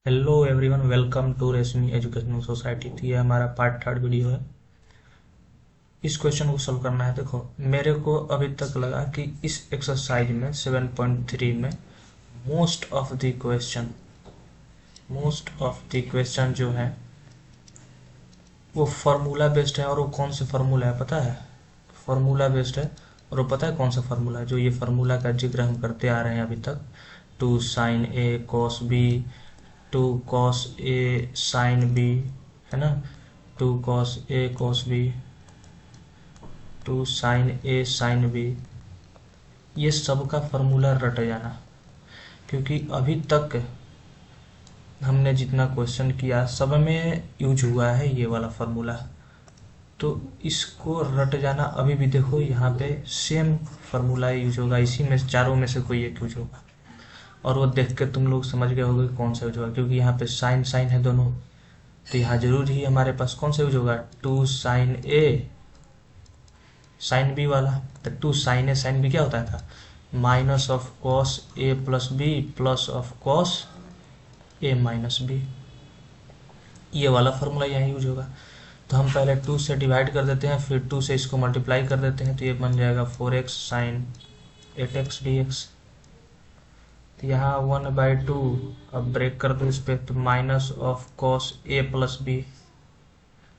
Hello everyone, welcome to रेशमी educational society. तो ये हमारा पार्ट थर्ड वीडियो है। इस क्वेश्चन को सॉल्व करना है। देखो, मेरे को अभी तक लगा कि इस एक्सरसाइज में 7.3 में मोस्ट ऑफ द क्वेश्चन जो है वो फार्मूला बेस्ड है। और वो कौन से फार्मूला है पता है? फार्मूला बेस्ड है। और वो पता है कौन सा फार्मूला है? जो ये फार्मूला का जिक्र हम करते आ रहे हैं अभी तक, 2 sin A cos B, 2 cos A sin B, है ना? 2 cos A cos B, 2 sin A sin B, ये सब का फार्मूला रट जाना। क्योंकि अभी तक हमने जितना क्वेश्चन किया सब में यूज हुआ है ये वाला फार्मूला। तो इसको रट जाना। अभी भी देखो यहाँ पे सेम फार्मूला यूज होगा, इसी में चारों में से कोई एक यूज होगा। और वो देख के तुम लोग समझ गए होगे कौन सा यूज होगा, क्योंकि यहाँ पे साइन साइन है दोनों। तो यहाँ जरूर ही हमारे पास कौन सा यूज होगा? 2 sin A sin B वाला। तो 2 sin A sin B क्या होता था? Minus of cos A plus B plus of cos A minus B. ये वाला फॉर्मूला यहाँ यूज होगा। तो हम पहले 2 से डिवाइड कर देते हैं, फिर 2 से इसको मल्टीप्लाई कर देते हैं, तो ये बन जाएगा 4x sin 8x dx। तो यहाँ 1/2, अब ब्रेक कर दो इस पे, तो minus of cos A plus B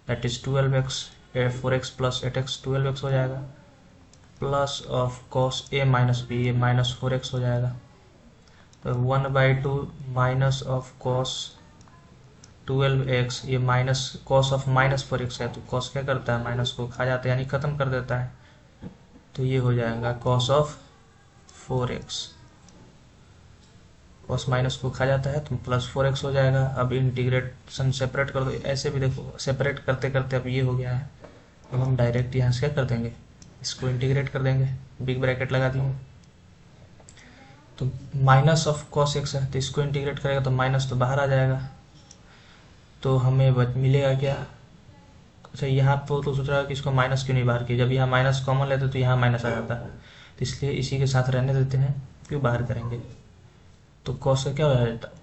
that is 12x, 4x plus 8x 12x हो जाएगा, plus of cos A minus B, ये माइनस 4x हो जाएगा। तो 1/2 माइनस ऑफ कॉस 12x, ये minus cos of minus 4x है, तो कॉस क्या करता है? माइनस को खा जाता है, यानी खत्म कर देता है। तो ये हो जाएगा cos of 4x। Cos minus को खा जाता है तो प्लस 4x हो जाएगा। अब इंटीग्रेशन सेपरेट कर दो, ऐसे भी देखो सेपरेट करते करते अब ये हो गया है। अब हम डायरेक्ट यहाँ से क्या कर देंगे? इसको इंटीग्रेट कर देंगे, बिग ब्रैकेट लगा दिए। तो माइनस ऑफ कॉस एक्स है, तो इसको इंटीग्रेट करेगा तो माइनस तो बाहर आ जाएगा। तो हमें मिलेगा क्या? अच्छा, यहाँ पर तो सोच रहा है कि इसको माइनस क्यों नहीं बाहर किया, जब यहाँ माइनस कॉमन लेते तो यहाँ माइनस आ जाता है, तो इसलिए इसी के साथ रहने देते हैं, क्यों बाहर करेंगे। तो कॉस का क्या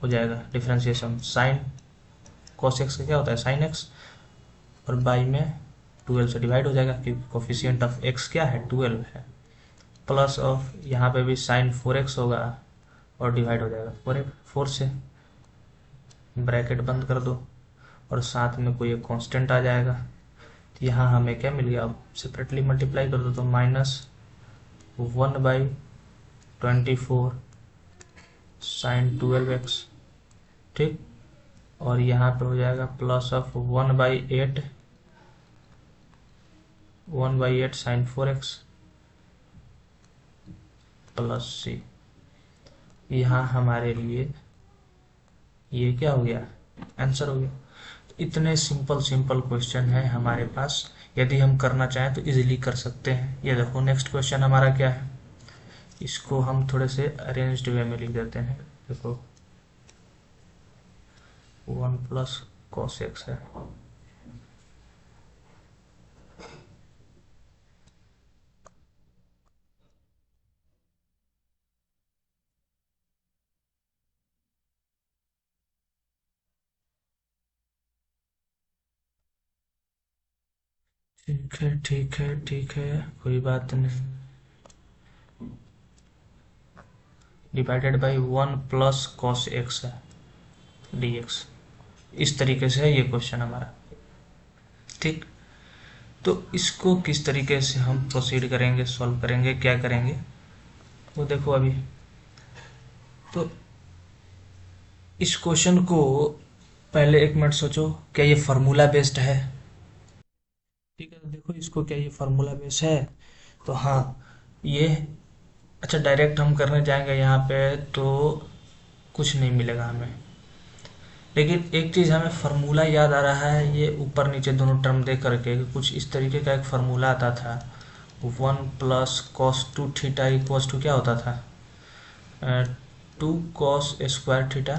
हो जाएगा? डिफ्रेंसिएशन साइन कॉस एक्स का क्या होता है? साइन एक्स, और बाई में 12 से डिवाइड हो जाएगा, क्योंकि कोफिशिएंट ऑफ एक्स क्या है? 12 है। प्लस ऑफ यहाँ पे भी साइन 4x होगा और डिवाइड हो जाएगा 4 से, ब्रैकेट बंद कर दो, और साथ में कोई एक कांस्टेंट आ जाएगा। तो यहाँ हमें क्या मिल गया? अब सेपरेटली मल्टीप्लाई कर दो तो -1/24 साइन 12x, ठीक। और यहाँ पे हो जाएगा plus of 1/8 sine 4x plus c। यहाँ हमारे लिए ये क्या हो गया? आंसर हो गया। तो इतने सिंपल सिंपल क्वेश्चन है हमारे पास, यदि हम करना चाहें तो इजीली कर सकते हैं। ये देखो नेक्स्ट क्वेश्चन हमारा क्या है, इसको हम थोड़े से अरेंज्ड वे में लिख देते हैं। देखो 1 प्लस कॉस एक्स है, ठीक है ठीक है ठीक है, कोई बात नहीं। Divided by 1 plus cos x है dx। इस तरीके से है ये क्वेश्चन हमारा, ठीक। तो इसको किस तरीके से हम प्रोसीड करेंगे, सॉल्व करेंगे, क्या करेंगे वो देखो अभी। तो इस क्वेश्चन को पहले 1 मिनट सोचो, क्या ये फार्मूला बेस्ड है? ठीक है, तो देखो इसको, क्या ये फार्मूला बेस्ड है? तो हाँ ये, अच्छा डायरेक्ट हम करने जाएंगे यहाँ पे तो कुछ नहीं मिलेगा हमें। लेकिन एक चीज़ हमें फार्मूला याद आ रहा है, ये ऊपर नीचे दोनों टर्म दे करके कुछ इस तरीके का एक फार्मूला आता था। 1 plus cos 2 theta equals to क्या होता था? 2 कॉस स्क्वायर थीटा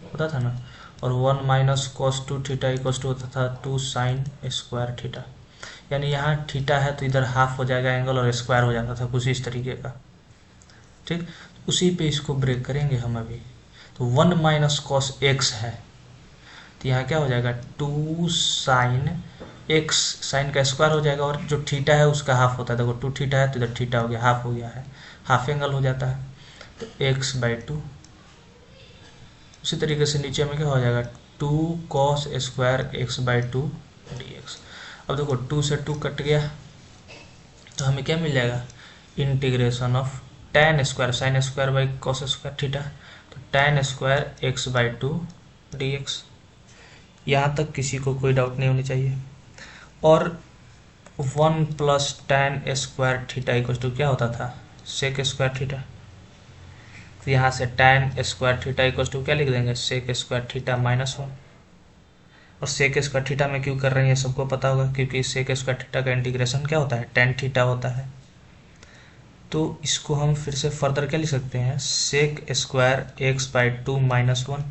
होता था ना। और 1 minus cos 2 theta equals to होता था 2 साइन स्क्वायर थीटा। यानी यहाँ थीटा है तो इधर हाफ हो जाएगा एंगल, और स्क्वायर हो जाता था कुछ इस तरीके का, ठीक। उसी पे इसको ब्रेक करेंगे हम अभी। तो 1 माइनस कॉस एक्स है, तो यहाँ क्या हो जाएगा 2 साइन एक्स, साइन का स्क्वायर हो जाएगा, और जो थीटा है उसका हाफ होता है, देखो 2 थीटा है तो इधर थीटा हो गया, हाफ हो गया है, हाफ एंगल हो जाता है, तो x/2। उसी तरीके से नीचे में क्या हो जाएगा 2 cos स्क्वायर x/2 dx। अब देखो 2 से 2 कट गया तो हमें क्या मिल जाएगा integration of tan square sine square by cos square theta, तो tan स्क्वायर x/2 dx। यहाँ तक किसी को कोई डाउट नहीं होनी चाहिए। और 1 plus tan square theta equal to क्या होता था सेक स्क्वायर थीटा, तो यहाँ से tan square theta equal to क्या लिख देंगे सेक स्क्वायर थीटा -1। और सेक स्क्वायर थीटा में क्यों कर रहे हैं ये सबको पता होगा, क्योंकि सेक स्क्वायर थीटा का इंटीग्रेशन क्या होता है tan थीटा होता है। तो इसको हम फिर से फर्दर क्या लिख सकते हैं सेक स्क्वायर x/2 -1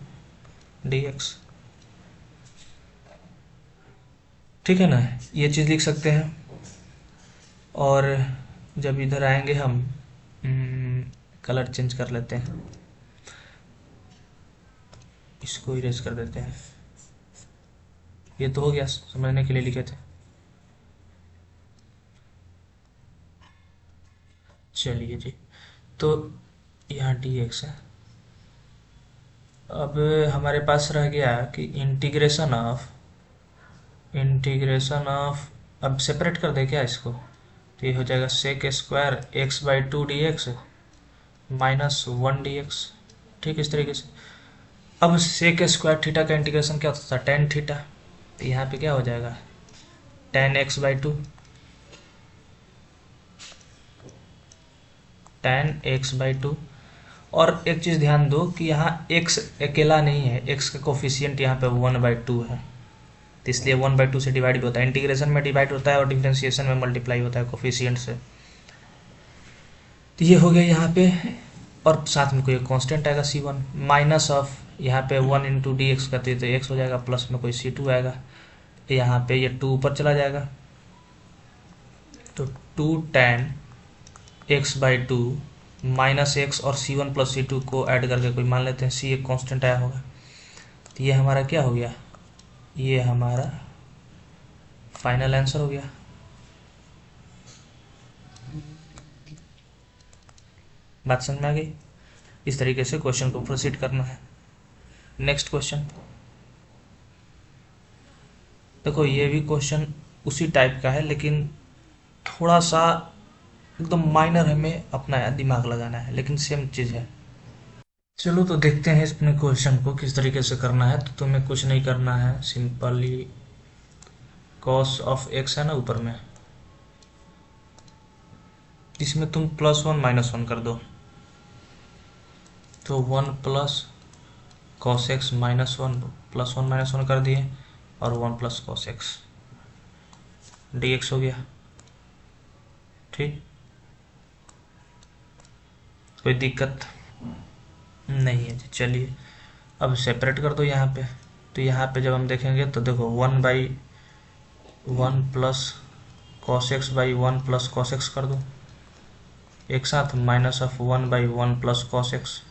dx। ठीक है ना, ये चीज़ लिख सकते हैं। और जब इधर आएंगे हम कलर चेंज कर लेते हैं, इसको इरेज कर देते हैं। ये तो हो गया, समझने के लिए लिखे थे। चलिए जी, तो यहाँ dx है। अब हमारे पास रह गया कि इंटीग्रेशन ऑफ अब सेपरेट कर दे क्या इसको, तो ये हो जाएगा sec square x/2 dx -1 dx। ठीक इस तरीके से। अब सेक स्क्वायर थीटा का इंटीग्रेशन क्या होता था tan थीटा, तो यहाँ पे क्या हो जाएगा tan x/2 tan x/2। और एक चीज़ ध्यान दो कि यहाँ x अकेला नहीं है, x का कोफिशियंट यहाँ पे 1/2 है, तो इसलिए 1/2 से डिवाइड भी होता है, इंटीग्रेशन में डिवाइड होता है और डिफरेंशिएशन में मल्टीप्लाई होता है कोफिशियंट से। तो ये हो गया यहाँ पे, और साथ में कोई कांस्टेंट आएगा c1 माइनस ऑफ यहाँ पे 1 इंटू डी एक्स करते तो x हो जाएगा, प्लस में कोई c2 आएगा, तो यहाँ पे ये 2 ऊपर चला जाएगा, तो 2 tan x/2 -x और c1 प्लस c2 को ऐड करके कोई मान लेते हैं c एक कांस्टेंट आया होगा, तो ये हमारा क्या हो गया, ये हमारा फाइनल आंसर हो गया। बात समझ में आ गई। इस तरीके से क्वेश्चन को प्रोसीड करना है। नेक्स्ट क्वेश्चन देखो, ये भी क्वेश्चन उसी टाइप का है, लेकिन थोड़ा सा एकदम माइनर हमें अपना दिमाग लगाना है, लेकिन सेम चीज़ है। चलो तो देखते हैं अपने क्वेश्चन को किस तरीके से करना है। तो तुम्हें कुछ नहीं करना है, सिंपली कॉस ऑफ एक्स है ना ऊपर में, इसमें तुम +1 -1 कर दो, तो 1 प्लस कॉस एक्स -1 +1 -1 कर दिए, और 1 प्लस कॉस एक्स dx हो गया। ठीक, कोई दिक्कत नहीं है जी। चलिए अब सेपरेट कर दो यहाँ पे, तो यहाँ पे जब हम देखेंगे तो देखो 1/1 plus cos x by 1 plus cos x कर दो, एक साथ minus of 1/1 plus cos x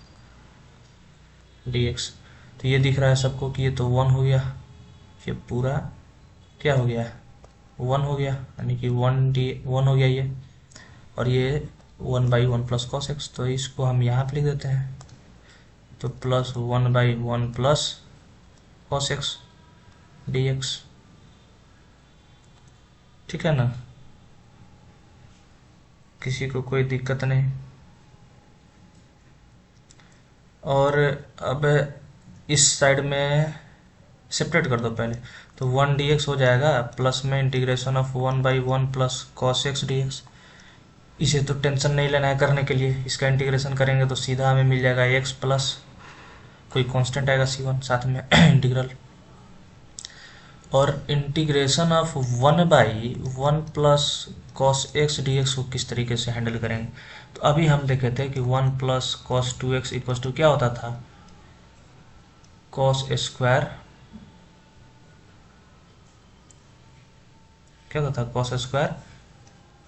dx। तो ये दिख रहा है सबको कि ये तो 1 हो गया, ये पूरा क्या हो गया 1 हो गया, यानी कि 1 हो गया ये, और ये 1/1 प्लस कॉस एक्स, तो इसको हम यहाँ पे लिख देते हैं, तो plus 1/1 plus cos x dx। ठीक है ना, किसी को कोई दिक्कत नहीं। और अब इस साइड में सेपरेट कर दो पहले, तो 1 dx हो जाएगा, प्लस में integration of 1/1 plus cos x dx। इसे तो टेंशन नहीं लेना है करने के लिए, इसका इंटीग्रेशन करेंगे तो सीधा हमें मिल जाएगा x प्लस कोई कांस्टेंट आएगा c1 साथ में इंटीग्रल, और integration of 1/1 plus cos x dx को किस तरीके से हैंडल करेंगे। तो अभी हम देखे थे कि 1 plus cos 2x equal to क्या होता था कॉस स्क्वायर, क्या होता था cos square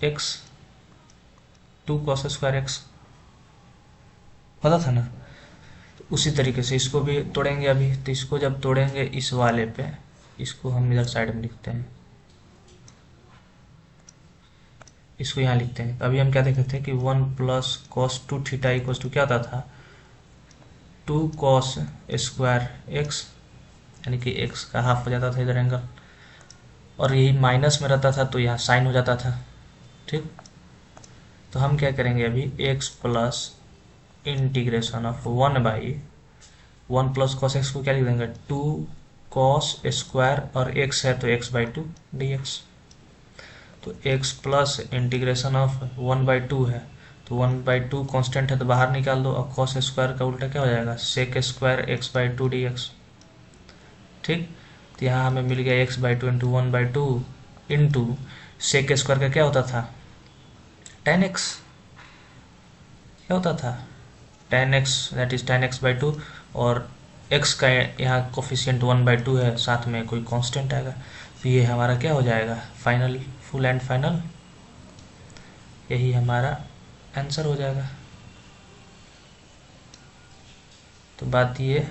x 2 cos square x होता था ना। तो उसी तरीके से इसको भी तोड़ेंगे अभी। तो इसको जब तोड़ेंगे इस वाले पे, इसको हम इधर साइड में लिखते हैं, इसको यहाँ लिखते हैं। अभी हम क्या देखे थे कि 1 plus cos 2 theta equals to क्या होता था, 2 कॉस स्क्वायर एक्स, यानी कि एक्स का हाफ हो जाता था इधर एंगल, और यही माइनस में रहता था तो यहाँ साइन हो जाता था। ठीक, तो हम क्या करेंगे अभी, x plus integration of 1 plus cos x को क्या लिख देंगे, 2 कॉस स्क्वायर, और एक्स है तो एक्स बाई 2 डी एक्स। तो x प्लस इंटीग्रेशन ऑफ 1/2 है, तो 1/2 कांस्टेंट है तो बाहर निकाल दो, और cos स्क्वायर का उल्टा क्या हो जाएगा, सेक स्क्वायर x/2 dx। ठीक, तो यहाँ हमें मिल गया x/2 into 1/2 into sec square का क्या होता था, tan x, क्या होता था, tan x, that is tan x/2, और x का यहाँ कोफिशिएंट 1/2 है, साथ में कोई कांस्टेंट आएगा, तो ये हमारा क्या हो जाएगा, फाइनल, फुल एंड फाइनल, यही हमारा आंसर हो जाएगा। तो बात ये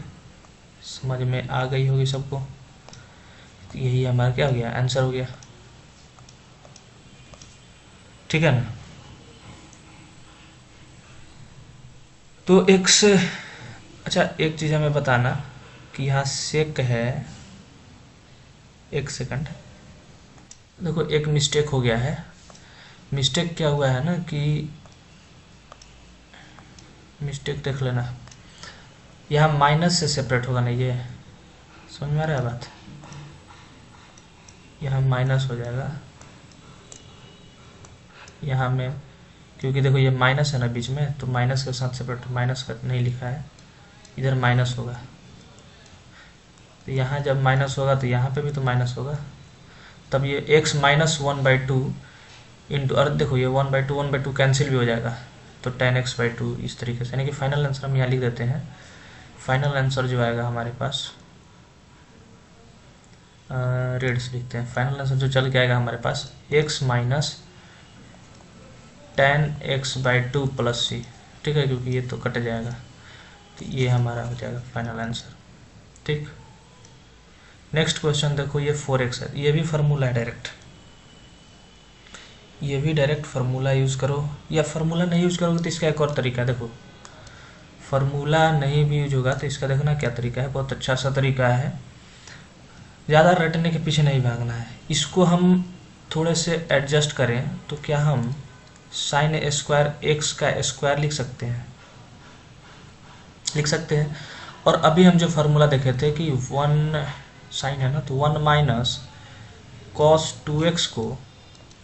समझ में आ गई होगी सबको, तो यही हमारा क्या हो गया, आंसर हो गया। ठीक है ना। तो अच्छा एक चीज़ हमें बताना कि यहाँ सेक है, एक सेकंड, देखो एक मिस्टेक हो गया है। मिस्टेक क्या हुआ है ना कि, मिस्टेक देख लेना, यहाँ माइनस से सेपरेट होगा ना, ये समझ में आ रहा है बात, यहाँ माइनस हो जाएगा यहाँ में, क्योंकि देखो ये माइनस है ना बीच में, तो माइनस के साथ सेपरेट, माइनस का नहीं लिखा है, इधर माइनस होगा, तो यहाँ जब माइनस होगा तो यहाँ पे भी तो माइनस होगा, तब ये x माइनस 1/2 इंटू, और देखो ये 1/2 कैंसिल भी हो जाएगा, तो tan x/2 इस तरीके से, यानी कि फाइनल आंसर हम यहाँ लिख देते हैं। फाइनल आंसर जो आएगा हमारे पास, रेड से लिखते हैं, फाइनल आंसर जो चल के आएगा हमारे पास, x minus tan x/2 plus c। ठीक है, क्योंकि ये तो कट जाएगा, तो ये हमारा हो जाएगा फाइनल आंसर। ठीक, नेक्स्ट क्वेश्चन देखो, ये 4x है, ये भी फार्मूला है डायरेक्ट, ये भी डायरेक्ट फार्मूला यूज़ करो, या फार्मूला नहीं यूज़ करोगे तो इसका एक और तरीका है। देखो फार्मूला नहीं भी यूज होगा तो इसका देखो ना क्या तरीका है, बहुत अच्छा सा तरीका है, ज़्यादा रटने के पीछे नहीं भागना है। इसको हम थोड़े से एडजस्ट करें तो क्या हम साइन स्क्वायर एक्स का स्क्वायर लिख सकते हैं, लिख सकते हैं। और अभी हम जो फार्मूला देखे थे कि 1 साइन है ना, तो 1 माइनस कॉस 2x को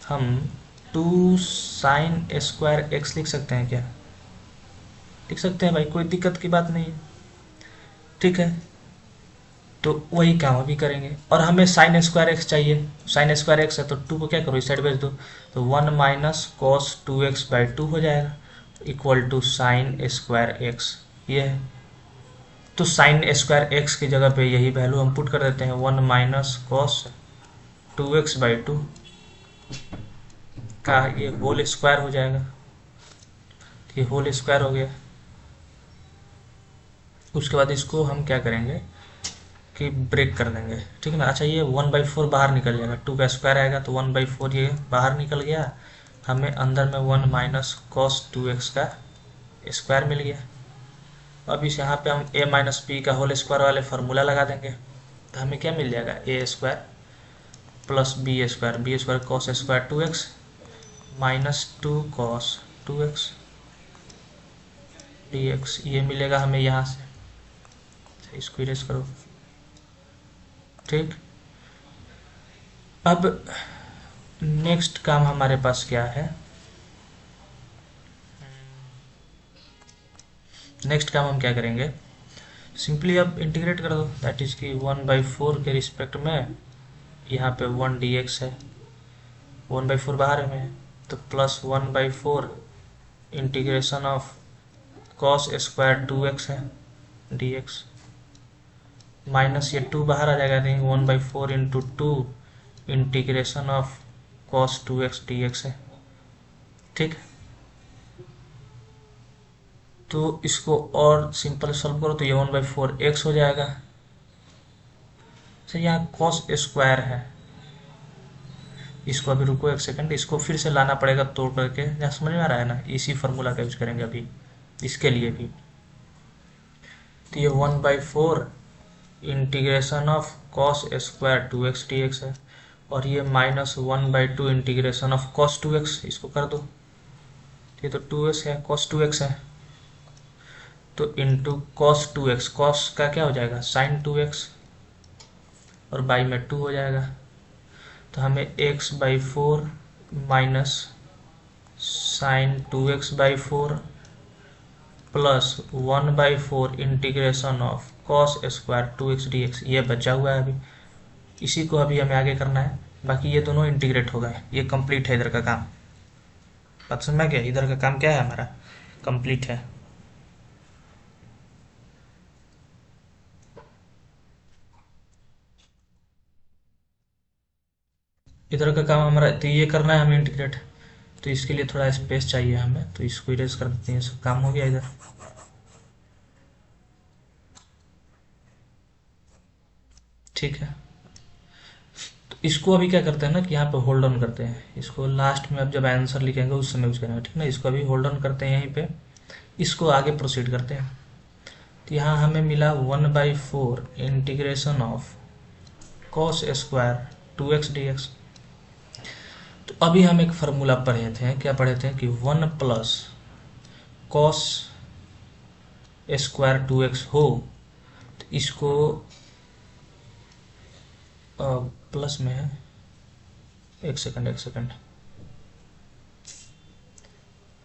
हम 2 साइन स्क्वायर एक्स लिख सकते हैं क्या, लिख सकते हैं भाई, कोई दिक्कत की बात नहीं है। ठीक है, तो वही काम अभी करेंगे, और हमें साइन स्क्वायर एक्स चाहिए, साइन स्क्वायर एक्स है तो 2 को क्या करो, इस साइड भेज दो, तो 1 माइनस कॉस 2x/2 हो जाएगा, equal to sine square x, ये है। तो साइन स्क्वायर एक्स की जगह पे यही वैल्यू हम पुट कर देते हैं, 1 माइनस कॉस 2x/2 का ये होल स्क्वायर हो जाएगा, ये होल स्क्वायर हो गया। उसके बाद इसको हम क्या करेंगे कि ब्रेक कर देंगे, ठीक है ना। अच्छा ये 1/4 बाहर निकल जाएगा, 2 का स्क्वायर आएगा तो 1/4 ये बाहर निकल गया, हमें अंदर में 1 माइनस कॉस 2x का स्क्वायर मिल गया। अब इस यहाँ पे हम a माइनस बी का होल स्क्वायर वाले फार्मूला लगा देंगे, तो हमें क्या मिल जाएगा, a square plus b square cos square 2x minus 2 cos 2x dx, ये मिलेगा हमें यहाँ से, इसको इरेज करो। ठीक, अब नेक्स्ट काम हमारे पास क्या है, नेक्स्ट काम हम क्या करेंगे, सिंपली अब इंटीग्रेट कर दो, दैट इज कि 1/4 के रिस्पेक्ट में यहाँ पे 1 dx है, 1/4 बाहर में है, तो plus 1/4 integration of cos square 2x है dx, माइनस ये 2 बाहर आ जाएगा, देंगे 1/4 into 2 integration of cos 2x dx है। ठीक, तो इसको और सिंपल सॉल्व करो तो ये 1/4 x हो जाएगा। अच्छा यहाँ कॉस स्क्वायर है, इसको अभी रुको एक सेकंड, इसको फिर से लाना पड़ेगा तोड़ करके, यहाँ समझ में आ रहा है ना, इसी फार्मूला का यूज करेंगे अभी इसके लिए भी। तो ये 1/4 integration of cos square 2x dx है, और ये -1/2 इंटीग्रेशन ऑफ कॉस 2x, इसको कर दो, ये तो 2x है, कॉस 2x है, तो इंटू कॉस 2x, कॉस का क्या हो जाएगा साइन 2x, और बाई में 2 हो जाएगा, तो हमें x/4 minus sine 2x/4 plus 1/4 integration of cos square 2x dx ये बचा हुआ है अभी, इसी को अभी हमें आगे करना है, बाकी ये दोनों इंटीग्रेट हो गए, ये कंप्लीट है इधर का काम। बात समझ में गया, इधर का काम क्या है हमारा कंप्लीट है। इधर का काम हमारा तो ये करना है हमें इंटीग्रेट, तो इसके लिए थोड़ा स्पेस चाहिए हमें, तो इसको इरेज कर देते हैं, सब काम हो गया इधर। ठीक है, तो इसको अभी क्या करते हैं ना कि यहाँ पे होल्ड ऑन करते हैं, इसको लास्ट में अब जब आंसर लिखेंगे उस समय यूज करेंगे, ठीक ना। इसको अभी होल्ड ऑन करते हैं यहीं पे, इसको आगे प्रोसीड करते हैं। तो यहाँ हमें मिला 1/4 integration of cos square 2x dx। तो अभी हम एक फार्मूला पढ़े थे, क्या पढ़े थे कि 1 प्लस कॉस स्क्वायर 2x हो, तो इसको प्लस में है, एक सेकंड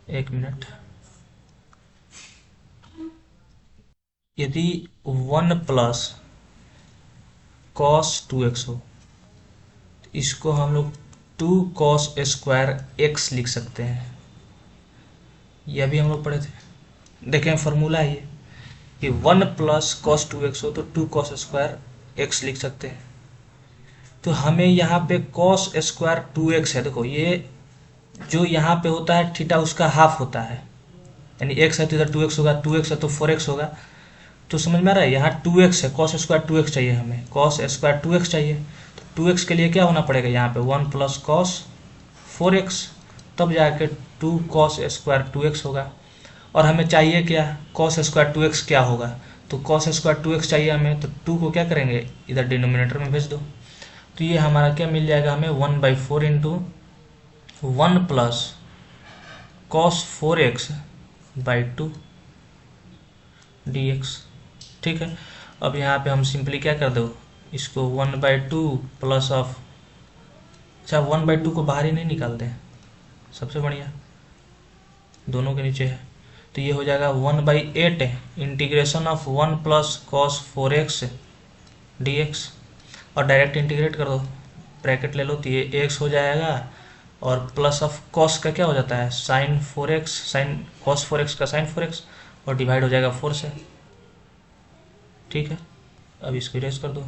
एक मिनट, यदि 1 प्लस कॉस 2x हो तो इसको हम लोग 2 कॉस स्क्वायर x लिख सकते हैं, यह भी हम लोग पढ़े थे। देखें फार्मूला है ये कि 1 प्लस कॉस 2x हो तो 2 कॉस स्क्वायर x लिख सकते हैं। तो हमें यहाँ पे कॉस स्क्वायर 2x है, देखो ये जो यहाँ पे होता है थीटा उसका हाफ होता है, यानी x है तो इधर 2x होगा, 2x है तो 4x होगा, तो समझ में आ रहा है। यहाँ 2x है, कॉस स्क्वायर 2x चाहिए हमें, कॉस स्क्वायर 2x चाहिए, तो 2x के लिए क्या होना पड़ेगा यहाँ पे 1 प्लस कॉस 4x, तब जाके 2 कॉस स्क्वायर 2x होगा। और हमें चाहिए क्या, कॉस स्क्वायर 2x क्या होगा, तो कॉस स्क्वायर 2x चाहिए हमें, तो 2 को क्या करेंगे इधर डिनोमिनेटर में भेज दो, तो ये हमारा क्या मिल जाएगा हमें 1/4 into 1 plus cos 4x/2 dx। ठीक है, अब यहाँ पे हम सिंपली क्या कर दो, इसको 1/2 प्लस ऑफ, अच्छा 1/2 को बाहर ही नहीं निकालते हैं, सबसे बढ़िया दोनों के नीचे है, तो ये हो जाएगा 1/8 integration of 1 plus cos 4x dx, और डायरेक्ट इंटीग्रेट कर दो, ब्रैकेट ले लो तो ये x हो जाएगा, और प्लस ऑफ कॉस का क्या हो जाता है sign 4x, sine cos 4x का साइन 4x, और डिवाइड हो जाएगा 4 से। ठीक है, अब इसको इरेज कर दो।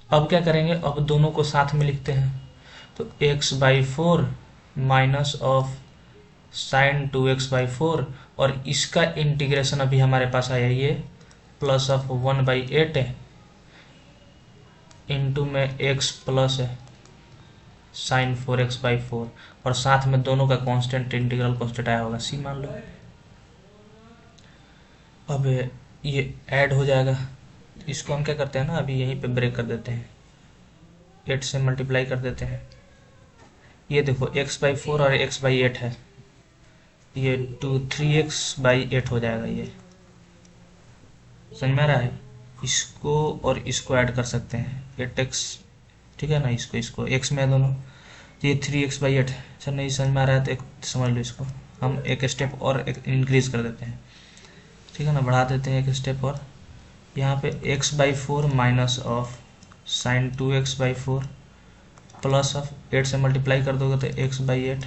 अब क्या करेंगे, अब दोनों को साथ में लिखते हैं, तो x/4 minus of sine 2x/4, और इसका इंटीग्रेशन अभी हमारे पास आया ये प्लस ऑफ 1/8 इंटू में x प्लस है साइन 4x/4, और साथ में दोनों का कांस्टेंट इंटीग्रल कांस्टेंट आया होगा c मान लो। अब ये ऐड हो जाएगा, इसको हम क्या करते हैं ना अभी यहीं पे ब्रेक कर देते हैं, 8 से मल्टीप्लाई कर देते हैं, ये देखो x/4 और x/8 है, ये 3x/8 हो जाएगा, ये समझ में आ रहा है। इसको और इसको ऐड कर सकते हैं 8x, ठीक है ना, इसको x में है दोनों, तो ये 3x/8। अच्छा नहीं समझ में आ रहा है तो एक समझ लो, इसको हम एक स्टेप और एक इंक्रीज कर देते हैं, ठीक है ना, बढ़ा देते हैं एक स्टेप और, यहाँ पे x/4 minus of sine 2x/4 plus of 8 से मल्टीप्लाई कर दोगे तो x/8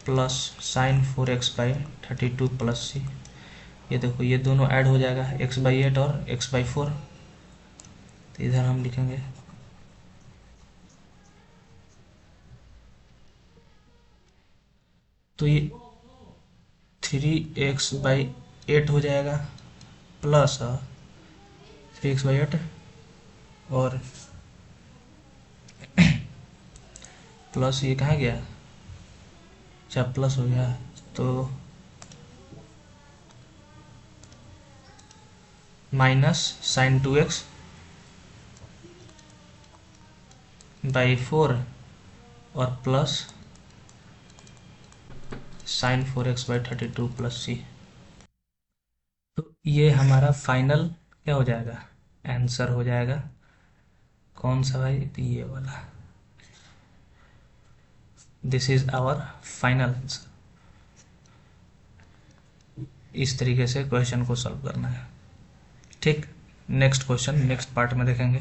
plus sign 4x/32 plus c। ये देखो ये दोनों ऐड हो जाएगा x/8 और x/4, तो इधर हम लिखेंगे तो ये 3x/8 हो जाएगा प्लस 3x/8 और प्लस ये कहाँ गया, अच्छा प्लस हो गया, तो माइनस साइन 2x/4 और plus sign 4x/32 plus c। तो ये हमारा फाइनल क्या हो जाएगा, आंसर हो जाएगा। कौन सा भाई, तो ये वाला, this is our final answer. इस तरीके से क्वेश्चन को सॉल्व करना है। ठीक, नेक्स्ट क्वेश्चन नेक्स्ट पार्ट में देखेंगे।